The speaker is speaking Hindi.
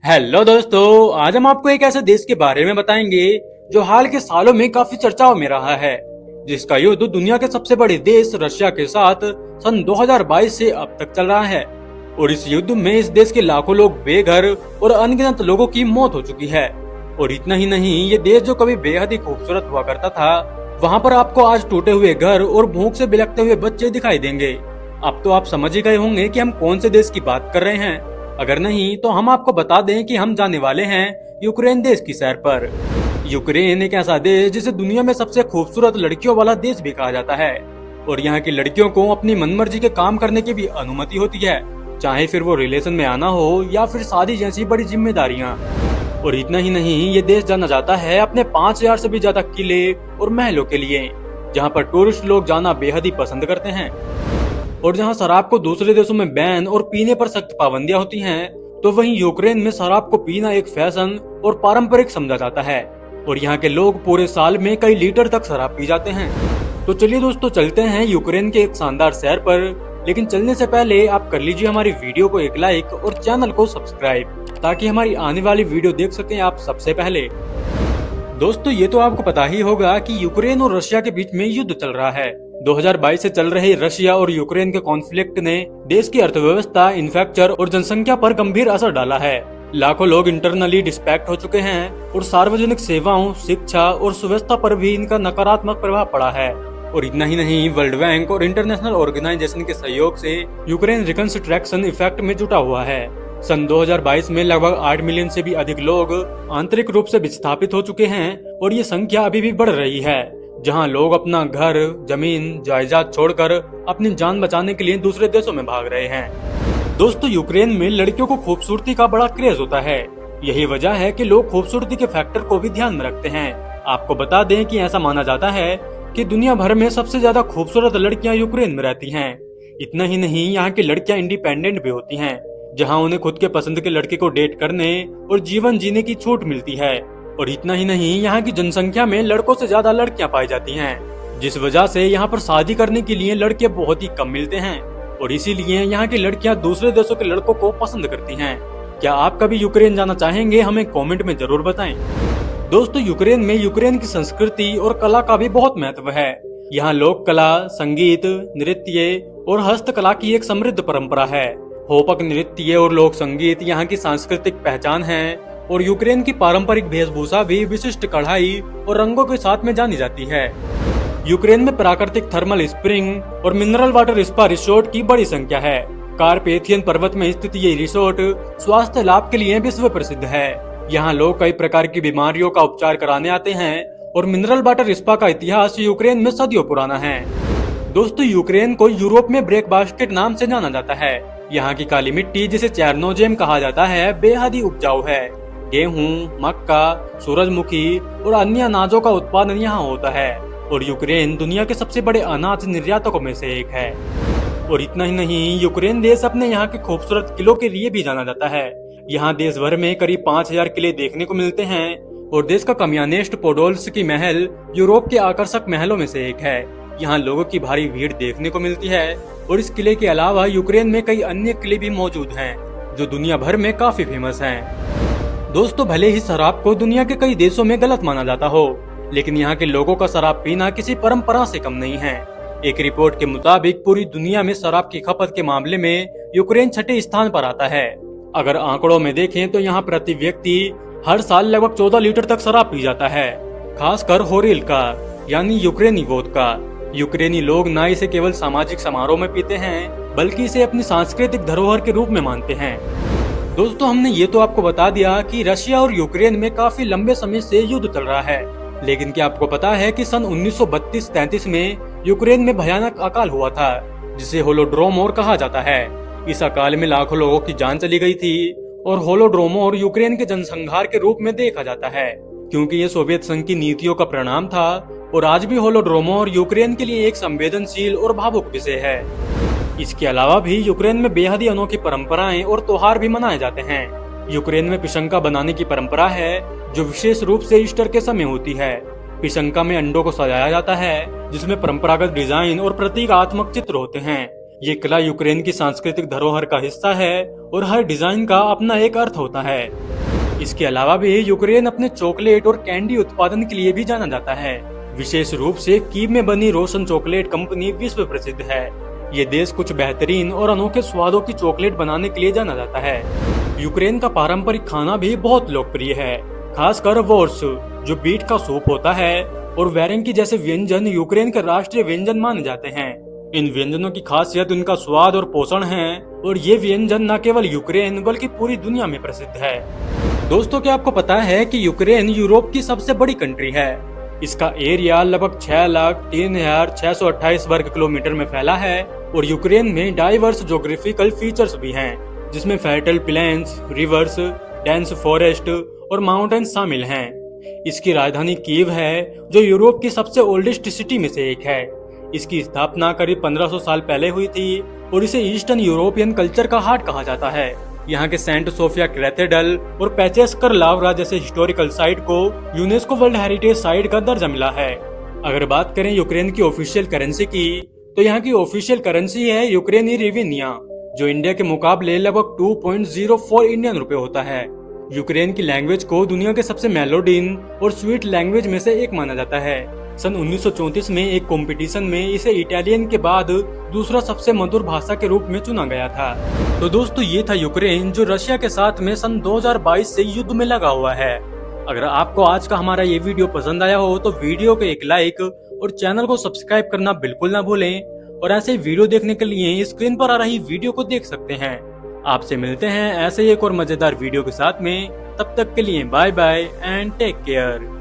हेलो दोस्तों, आज हम आपको एक ऐसे देश के बारे में बताएंगे जो हाल के सालों में काफी चर्चाओं में रहा है, जिसका युद्ध दुनिया के सबसे बड़े देश रशिया के साथ सन 2022 से अब तक चल रहा है। और इस युद्ध में इस देश के लाखों लोग बेघर और अनगिनत लोगों की मौत हो चुकी है। और इतना ही नहीं, ये देश जो कभी बेहद ही खूबसूरत हुआ करता था, वहाँ पर आपको आज टूटे हुए घर और भूख से बिलखते हुए बच्चे दिखाई देंगे। अब तो आप समझ ही गए होंगे कि हम कौन से देश की बात कर रहे हैं। अगर नहीं तो हम आपको बता दें कि हम जाने वाले हैं यूक्रेन देश की सैर पर। यूक्रेन एक ऐसा देश जिसे दुनिया में सबसे खूबसूरत लड़कियों वाला देश भी कहा जाता है। और यहाँ की लड़कियों को अपनी मनमर्जी के काम करने की भी अनुमति होती है, चाहे फिर वो रिलेशन में आना हो या फिर शादी जैसी बड़ी जिम्मेदारियाँ। और इतना ही नहीं, ये देश जाना जाता है अपने 5000 से भी ज्यादा किले और महलों के लिए, जहाँ पर टूरिस्ट लोग जाना बेहद ही पसंद करते हैं। और जहां शराब को दूसरे देशों में बैन और पीने पर सख्त पाबंदियां होती हैं, तो वहीं यूक्रेन में शराब को पीना एक फैशन और पारंपरिक समझा जाता है। और यहाँ के लोग पूरे साल में कई लीटर तक शराब पी जाते हैं। तो चलिए दोस्तों, चलते हैं यूक्रेन के एक शानदार शहर पर। लेकिन चलने से पहले आप कर लीजिए हमारी वीडियो को एक लाइक और चैनल को सब्सक्राइब, ताकि हमारी आने वाली वीडियो देख सकें आप सबसे पहले। दोस्तों, ये तो आपको पता ही होगा कि यूक्रेन और रशिया के बीच में युद्ध चल रहा है। 2022 से चल रहे रशिया और यूक्रेन के कॉन्फ्लिक्ट ने देश की अर्थव्यवस्था, इंफ्रास्ट्रक्चर और जनसंख्या पर गंभीर असर डाला है। लाखों लोग इंटरनली डिस्पैक्ट हो चुके हैं और सार्वजनिक सेवाओं, शिक्षा और सुव्यवस्था पर भी इनका नकारात्मक प्रभाव पड़ा है। और इतना ही नहीं, वर्ल्ड बैंक और इंटरनेशनल ऑर्गेनाइजेशन के सहयोग से यूक्रेन रिकंस्ट्रक्शन इफेक्ट में जुटा हुआ है। सन 2022 में लगभग 8 मिलियन से भी अधिक लोग आंतरिक रूप से विस्थापित हो चुके हैं और ये संख्या अभी भी बढ़ रही है, जहां लोग अपना घर, जमीन, जायदाद छोड़कर अपनी जान बचाने के लिए दूसरे देशों में भाग रहे हैं। दोस्तों, यूक्रेन में लड़कियों को खूबसूरती का बड़ा क्रेज होता है। यही वजह है कि लोग खूबसूरती के फैक्टर को भी ध्यान में रखते हैं। आपको बता दें कि ऐसा माना जाता है कि दुनिया भर में सबसे ज्यादा खूबसूरत लड़कियां यूक्रेन में रहती हैं। इतना ही नहीं, यहाँ की लड़कियां इंडिपेंडेंट भी होती हैं, जहाँ उन्हें खुद के पसंद के लड़के को डेट करने और जीवन जीने की छूट मिलती है। और इतना ही नहीं, यहाँ की जनसंख्या में लड़कों से ज्यादा लड़कियां पाई जाती हैं, जिस वजह से यहाँ पर शादी करने के लिए लड़के बहुत ही कम मिलते हैं। और इसीलिए यहाँ की लड़कियां दूसरे देशों के लड़कों को पसंद करती हैं। क्या आप कभी यूक्रेन जाना चाहेंगे? हमें कमेंट में जरूर बताएं। दोस्तों, यूक्रेन में यूक्रेन की संस्कृति और कला का भी बहुत महत्व है। यहाँ लोक कला, संगीत, नृत्य और हस्तकला की एक समृद्ध परंपरा है। होपक नृत्य और लोक संगीत यहाँ की सांस्कृतिक पहचान है। और यूक्रेन की पारंपरिक वेशभूषा भी विशिष्ट कढ़ाई और रंगों के साथ में जानी जाती है। यूक्रेन में प्राकृतिक थर्मल स्प्रिंग और मिनरल वाटर स्पा रिसोर्ट की बड़ी संख्या है। कार्पेथियन पर्वत में स्थित ये रिसोर्ट स्वास्थ्य लाभ के लिए विश्व प्रसिद्ध है। यहाँ लोग कई प्रकार की बीमारियों का उपचार कराने आते हैं। और मिनरल वाटर स्पा का इतिहास यूक्रेन में सदियों पुराना है। दोस्तों, यूक्रेन को यूरोप में ब्रेक बास्केट नाम से जाना जाता है। यहाँ की काली मिट्टी, जिसे चेरनोजेम कहा जाता है, बेहद ही उपजाऊ है। गेहूं, मक्का, सूरजमुखी और अन्य अनाजों का उत्पादन यहाँ होता है। और यूक्रेन दुनिया के सबसे बड़े अनाज निर्यातकों में से एक है। और इतना ही नहीं, यूक्रेन देश अपने यहाँ के खूबसूरत किलों के लिए भी जाना जाता है। यहाँ देश भर में करीब 5000 किले देखने को मिलते हैं। और देश का कमियानेस्ट पोडोल्स्की महल यूरोप के आकर्षक महलों में से एक है। यहाँ लोगों की भारी भीड़ देखने को मिलती है। और इस किले के अलावा यूक्रेन में कई अन्य किले भी मौजूद हैं, जो दुनिया भर में काफी फेमस हैं। दोस्तों, भले ही शराब को दुनिया के कई देशों में गलत माना जाता हो, लेकिन यहाँ के लोगों का शराब पीना किसी परंपरा से कम नहीं है। एक रिपोर्ट के मुताबिक पूरी दुनिया में शराब की खपत के मामले में यूक्रेन छठे स्थान पर आता है। अगर आंकड़ों में देखें तो यहाँ प्रति व्यक्ति हर साल लगभग 14 लीटर तक शराब पी जाता है, खासकर होरेलका यानी यूक्रेनी वोदका। यूक्रेनी लोग न इसे केवल सामाजिक समारोह में पीते हैं, बल्कि इसे अपनी सांस्कृतिक धरोहर के रूप में मानते हैं। दोस्तों, हमने ये तो आपको बता दिया कि रशिया और यूक्रेन में काफी लंबे समय से युद्ध चल रहा है। लेकिन क्या आपको पता है कि सन 1932-33 में यूक्रेन में भयानक अकाल हुआ था, जिसे होलोड्रोमोर कहा जाता है। इस अकाल में लाखों लोगों की जान चली गई थी। और होलोड्रोमोर यूक्रेन के जनसंहार के रूप में देखा जाता है, क्योंकि ये सोवियत संघ की नीतियों का परिणाम था। और आज भी होलोड्रोमोर यूक्रेन के लिए एक संवेदनशील और भावुक विषय है। इसके अलावा भी यूक्रेन में बेहद ही अनोखी परंपराएं और त्योहार भी मनाए जाते हैं। यूक्रेन में पिशंका बनाने की परंपरा है, जो विशेष रूप से ईस्टर के समय होती है। पिशंका में अंडों को सजाया जाता है, जिसमें परंपरागत डिजाइन और प्रतीकात्मक चित्र होते हैं। ये कला यूक्रेन की सांस्कृतिक धरोहर का हिस्सा है और हर डिजाइन का अपना एक अर्थ होता है। इसके अलावा भी यूक्रेन अपने चॉकलेट और कैंडी उत्पादन के लिए भी जाना जाता है। विशेष रूप से कीव में बनी रोशन चॉकलेट कंपनी विश्व प्रसिद्ध है। ये देश कुछ बेहतरीन और अनोखे स्वादों की चॉकलेट बनाने के लिए जाना जाता है। यूक्रेन का पारंपरिक खाना भी बहुत लोकप्रिय है, खासकर वोर्स जो बीट का सूप होता है, और वेरेंकी जैसे व्यंजन यूक्रेन के राष्ट्रीय व्यंजन माने जाते हैं। इन व्यंजनों की खासियत उनका स्वाद और पोषण है, और ये व्यंजन न केवल यूक्रेन बल्कि पूरी दुनिया में प्रसिद्ध है। दोस्तों, क्या आपको पता है कि यूक्रेन यूरोप की सबसे बड़ी कंट्री है। इसका एरिया लगभग 6,03,628 वर्ग किलोमीटर में फैला है, और यूक्रेन में डाइवर्स ज्योग्राफिकल फीचर्स भी हैं, जिसमें fertile planes, reverse, dense forest और माउंटेन्स शामिल हैं। इसकी राजधानी कीव है, जो यूरोप की सबसे ओल्डेस्ट सिटी में से एक है। इसकी स्थापना करीब 1500 साल पहले हुई थी, और इसे ईस्टर्न यूरोपियन कल्चर का हार्ट कहा जाता है। यहाँ के सेंट सोफिया कैथेड्रल और पेचेस्कर लावरा जैसे हिस्टोरिकल साइट को यूनेस्को वर्ल्ड हेरिटेज साइट का दर्जा मिला है। अगर बात करें यूक्रेन की ऑफिशियल करेंसी की, तो यहाँ की ऑफिशियल करेंसी है यूक्रेनी रिवेनिया, जो इंडिया के मुकाबले लगभग 2.04 इंडियन रुपए होता है। यूक्रेन की लैंग्वेज को दुनिया के सबसे मेलोडीन और स्वीट लैंग्वेज में से एक माना जाता है। सन 1934 में एक कंपटीशन में इसे इटालियन के बाद दूसरा सबसे मधुर भाषा के रूप में चुना गया था। तो दोस्तों, ये था यूक्रेन, जो रशिया के साथ में सन 2022 से युद्ध में लगा हुआ है। अगर आपको आज का हमारा ये वीडियो पसंद आया हो तो वीडियो को एक लाइक और चैनल को सब्सक्राइब करना बिल्कुल ना भूलें, और ऐसे वीडियो देखने के लिए स्क्रीन पर आ रही वीडियो को देख सकते हैं। आपसे मिलते हैं ऐसे एक और मजेदार वीडियो के साथ में। तब तक के लिए bye bye and take care.